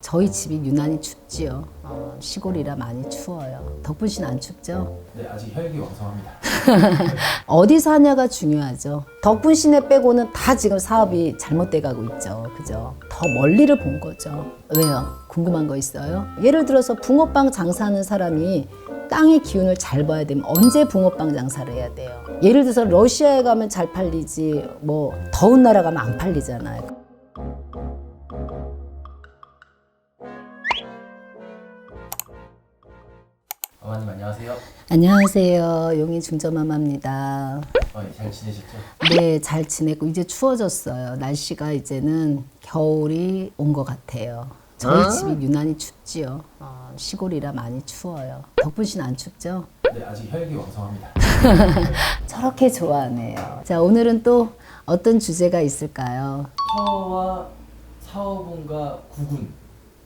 저희 집이 유난히 춥지요. 시골이라 많이 추워요. 덕분 씨는 안 춥죠? 네, 아직 혈기 왕성합니다. 어디 사냐가 중요하죠. 덕분 씨네 빼고는 다 지금 사업이 잘못돼 가고 있죠. 그죠? 더 멀리를 본 거죠. 왜요? 궁금한 거 있어요? 예를 들어서 붕어빵 장사하는 사람이 땅의 기운을 잘 봐야 되면 언제 붕어빵 장사를 해야 돼요? 예를 들어서 러시아에 가면 잘 팔리지 뭐 더운 나라 가면 안 팔리잖아요. 어머님 안녕하세요. 안녕하세요. 용인 중저마마입니다. 잘 지내셨죠? 네, 잘 지내고 이제 추워졌어요. 날씨가 이제는 겨울이 온 것 같아요. 저희 집이 유난히 춥지요. 시골이라 많이 추워요. 덕분 씨는 안 춥죠? 네, 아직 혈기 왕성합니다. 저렇게 좋아하네요. 자, 오늘은 또 어떤 주제가 있을까요? 터와 사업운과 구군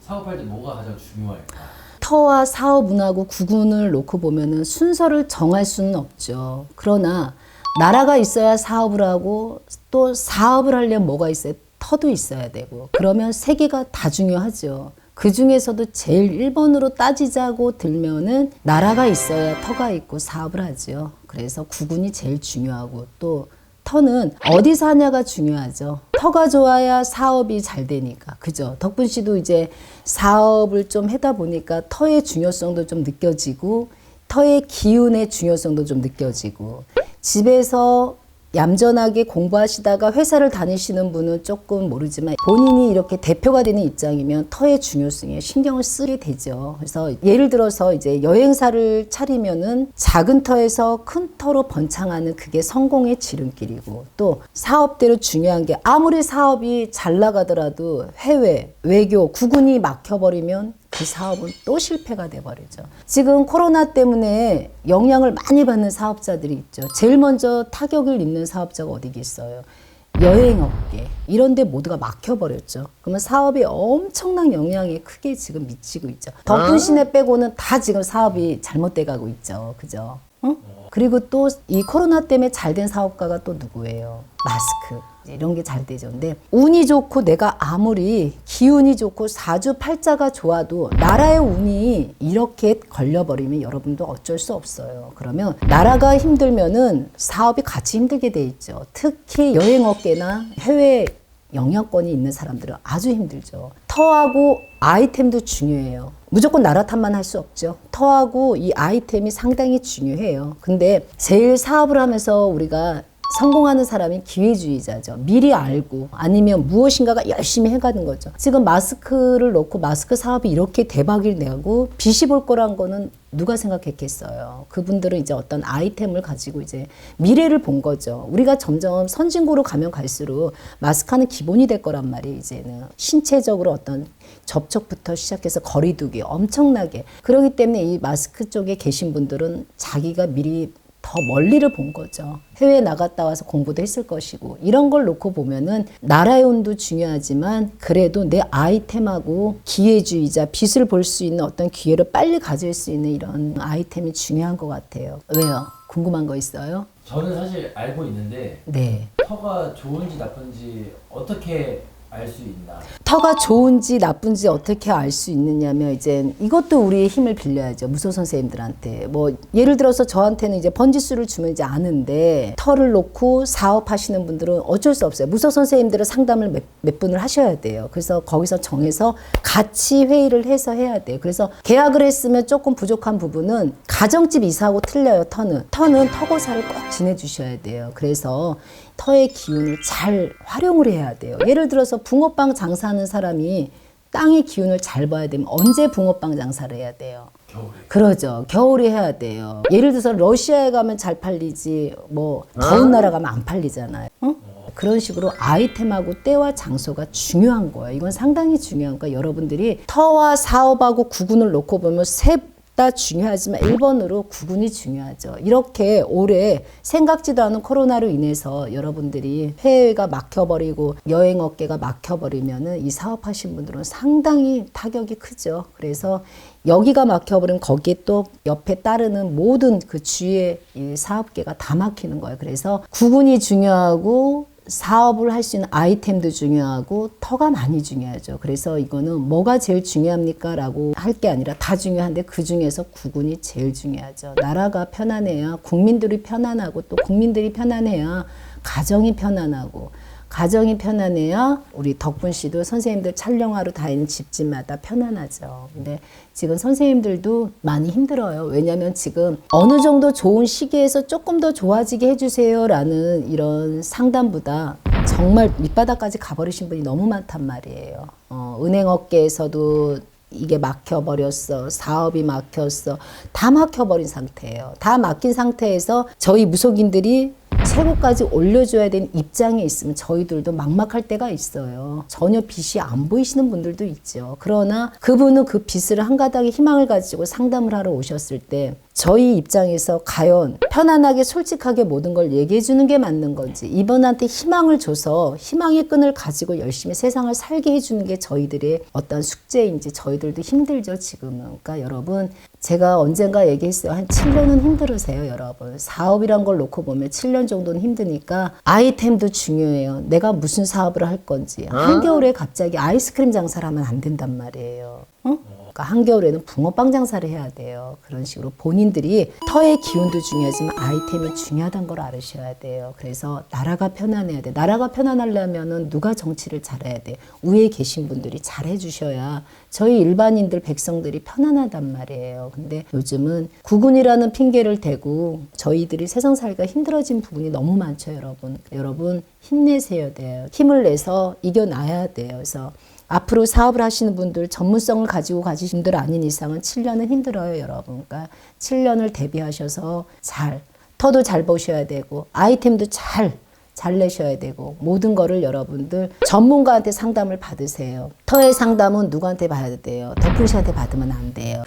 사업할 때 뭐가 가장 중요할까? 터와 사업운하고 구군을 놓고 보면은 순서를 정할 수는 없죠. 그러나 나라가 있어야 사업을 하고 또 사업을 하려면 뭐가 있어요? 터도 있어야 되고. 그러면 세 개가 다 중요하죠. 그 중에서도 제일 1번으로 따지자고 들면은 나라가 있어야 터가 있고 사업을 하죠. 그래서 구군이 제일 중요하고 또 터는 어디 사냐가 중요하죠. 터가 좋아야 사업이 잘 되니까. 그죠? 덕분 씨도 이제 사업을 좀 하다 보니까 터의 중요성도 좀 느껴지고 터의 기운의 중요성도 좀 느껴지고 집에서 얌전하게 공부하시다가 회사를 다니시는 분은 조금 모르지만 본인이 이렇게 대표가 되는 입장이면 터의 중요성에 신경을 쓰게 되죠. 그래서 예를 들어서 이제 여행사를 차리면은 작은 터에서 큰 터로 번창하는 그게 성공의 지름길이고 또 사업대로 중요한 게 아무리 사업이 잘 나가더라도 해외, 외교, 구군이 막혀버리면 그 사업은 또 실패가 돼버리죠. 지금 코로나 때문에 영향을 많이 받는 사업자들이 있죠. 제일 먼저 타격을 입는 사업자가 어디겠어요? 여행업계 이런 데 모두가 막혀버렸죠. 그러면 사업이 엄청난 영향에 크게 지금 미치고 있죠. 덕분 씨네 빼고는 다 지금 사업이 잘못돼 가고 있죠. 그죠? 응? 그리고 또 이 코로나 때문에 잘된 사업가가 또 누구예요? 마스크. 이런 게 잘 되죠. 근데 운이 좋고 내가 아무리 기운이 좋고 사주팔자가 좋아도 나라의 운이 이렇게 걸려버리면 여러분도 어쩔 수 없어요. 그러면 나라가 힘들면은 사업이 같이 힘들게 돼 있죠. 특히 여행업계나 해외 영향권이 있는 사람들은 아주 힘들죠. 터하고 아이템도 중요해요. 무조건 나라 탓만 할 수 없죠. 터하고 이 아이템이 상당히 중요해요. 근데 제일 사업을 하면서 우리가 성공하는 사람이 기회주의자죠. 미리 알고 아니면 무엇인가가 열심히 해가는 거죠. 지금 마스크를 놓고 마스크 사업이 이렇게 대박을 내고 빛이 볼 거란 거는 누가 생각했겠어요. 그분들은 이제 어떤 아이템을 가지고 이제 미래를 본 거죠. 우리가 점점 선진국으로 가면 갈수록 마스크는 기본이 될 거란 말이에요. 이제는 신체적으로 어떤 접촉부터 시작해서 거리두기 엄청나게. 그렇기 때문에 이 마스크 쪽에 계신 분들은 자기가 미리 더 멀리를 본 거죠. 해외에 나갔다 와서 공부도 했을 것이고 이런 걸 놓고 보면은 나라의 운도 중요하지만 그래도 내 아이템하고 기회주의자 빛을 볼 수 있는 어떤 기회를 빨리 가질 수 있는 이런 아이템이 중요한 것 같아요. 왜요? 궁금한 거 있어요? 저는 사실 알고 있는데 네. 터가 좋은지 나쁜지 어떻게 알 수 있나? 터가 좋은지 나쁜지 어떻게 알 수 있느냐면 이제 이것도 우리의 힘을 빌려야죠. 무소 선생님들한테. 뭐 예를 들어서 저한테는 이제 번지수를 주면 이제 아는데 터를 놓고 사업하시는 분들은 어쩔 수 없어요. 무소 선생님들은 상담을 몇 분을 하셔야 돼요. 그래서 거기서 정해서 같이 회의를 해서 해야 돼요. 그래서 계약을 했으면 조금 부족한 부분은 가정집 이사하고 틀려요. 터는 터고사를 꼭 지내주셔야 돼요. 그래서 터의 기운을 잘 활용을 해야 돼요. 예를 들어서 붕어빵 장사하는 사람이 땅의 기운을 잘 봐야 되면 언제 붕어빵 장사를 해야 돼요? 겨울에. 그러죠. 겨울에 해야 돼요. 예를 들어서 러시아에 가면 잘 팔리지 뭐 더운 나라 가면 안 팔리잖아요. 그런 식으로 아이템하고 때와 장소가 중요한 거예요. 이건 상당히 중요한 거예요. 여러분들이 터와 사업하고 구군을 놓고 보면 다 중요하지만 1번으로 구군이 중요하죠. 이렇게 올해 생각지도 않은 코로나로 인해서 여러분들이 해외가 막혀버리고 여행업계가 막혀버리면은 이 사업하신 분들은 상당히 타격이 크죠. 그래서 여기가 막혀버리면 거기에 또 옆에 따르는 모든 그 주위의 이 사업계가 다 막히는 거예요. 그래서 구군이 중요하고 사업을 할 수 있는 아이템도 중요하고 터가 많이 중요하죠. 그래서 이거는 뭐가 제일 중요합니까? 라고 할 게 아니라 다 중요한데 그 중에서 국운이 제일 중요하죠. 나라가 편안해야 국민들이 편안하고 또 국민들이 편안해야 가정이 편안하고 가정이 편안해야 우리 덕분 씨도 선생님들 촬영하러 다니는 집집마다 편안하죠. 근데 지금 선생님들도 많이 힘들어요. 왜냐하면 지금 어느 정도 좋은 시기에서 조금 더 좋아지게 해주세요라는 이런 상담보다 정말 밑바닥까지 가버리신 분이 너무 많단 말이에요. 은행업계에서도 이게 막혀버렸어. 사업이 막혔어. 다 막혀버린 상태예요. 다 막힌 상태에서 저희 무속인들이 최고까지 올려줘야 되는 입장에 있으면 저희들도 막막할 때가 있어요. 전혀 빛이 안 보이시는 분들도 있죠. 그러나 그분은 그 빛을 한 가닥의 희망을 가지고 상담을 하러 오셨을 때 저희 입장에서 과연 편안하게 솔직하게 모든 걸 얘기해 주는 게 맞는 건지 이분한테 희망을 줘서 희망의 끈을 가지고 열심히 세상을 살게 해주는 게 저희들의 어떤 숙제인지 저희들도 힘들죠 지금은. 그러니까 여러분 제가 언젠가 얘기했어요. 한 7년은 힘들으세요 여러분. 사업이란 걸 놓고 보면 7년 정도는 힘드니까 아이템도 중요해요. 내가 무슨 사업을 할 건지. 한겨울에 갑자기 아이스크림 장사를 하면 안 된단 말이에요. 그러니까 한겨울에는 붕어빵 장사를 해야 돼요. 그런 식으로 본인들이 터의 기운도 중요하지만 아이템이 중요하다는 걸 알으셔야 돼요. 그래서 나라가 편안해야 돼. 나라가 편안하려면은 누가 정치를 잘해야 돼. 위에 계신 분들이 잘해 주셔야 저희 일반인들 백성들이 편안하단 말이에요. 근데 요즘은 국운이라는 핑계를 대고 저희들이 세상 살기가 힘들어진 부분이 너무 많죠, 여러분. 여러분 힘내세요 돼요. 힘을 내서 이겨나야 돼요. 그래서 앞으로 사업을 하시는 분들, 전문성을 가지고 가시는 분들 아닌 이상은 7년은 힘들어요, 여러분. 그러니까 7년을 대비하셔서 터도 잘 보셔야 되고, 아이템도 잘 내셔야 되고, 모든 거를 여러분들 전문가한테 상담을 받으세요. 터의 상담은 누구한테 받아야 돼요? 덕분 씨한테 받으면 안 돼요.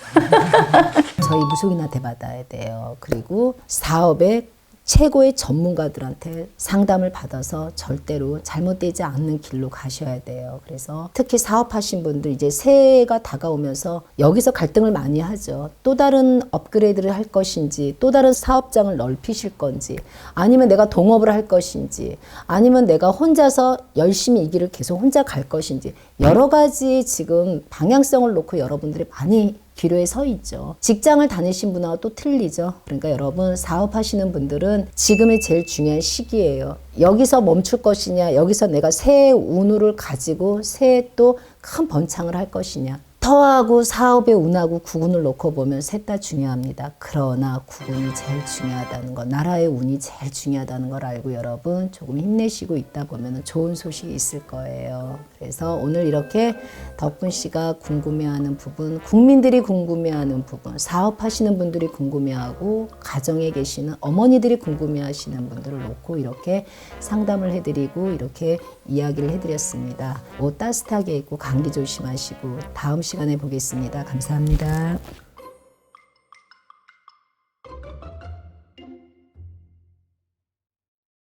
저희 무속인한테 받아야 돼요. 그리고 사업에 최고의 전문가들한테 상담을 받아서 절대로 잘못되지 않는 길로 가셔야 돼요. 그래서 특히 사업하신 분들 이제 새해가 다가오면서 여기서 갈등을 많이 하죠. 또 다른 업그레이드를 할 것인지 또 다른 사업장을 넓히실 건지 아니면 내가 동업을 할 것인지 아니면 내가 혼자서 열심히 이 길을 계속 혼자 갈 것인지 여러 가지 지금 방향성을 놓고 여러분들이 많이 기로에 서 있죠. 직장을 다니신 분하고 또 틀리죠. 그러니까 여러분 사업하시는 분들은 지금이 제일 중요한 시기예요. 여기서 멈출 것이냐 여기서 내가 새해 운을 가지고 새해 또 큰 번창을 할 것이냐. 터하고 사업의 운하고 국운을 놓고 보면 셋 다 중요합니다. 그러나 국운이 제일 중요하다는 것, 나라의 운이 제일 중요하다는 걸 알고 여러분 조금 힘내시고 있다 보면 좋은 소식이 있을 거예요. 그래서 오늘 이렇게 덕분 씨가 궁금해하는 부분, 국민들이 궁금해하는 부분, 사업하시는 분들이 궁금해하고 가정에 계시는 어머니들이 궁금해하시는 분들을 놓고 이렇게 상담을 해드리고 이렇게 이야기를 해드렸습니다. 옷 따뜻하게 입고 감기 조심하시고 다음 시간에 보겠습니다. 감사합니다.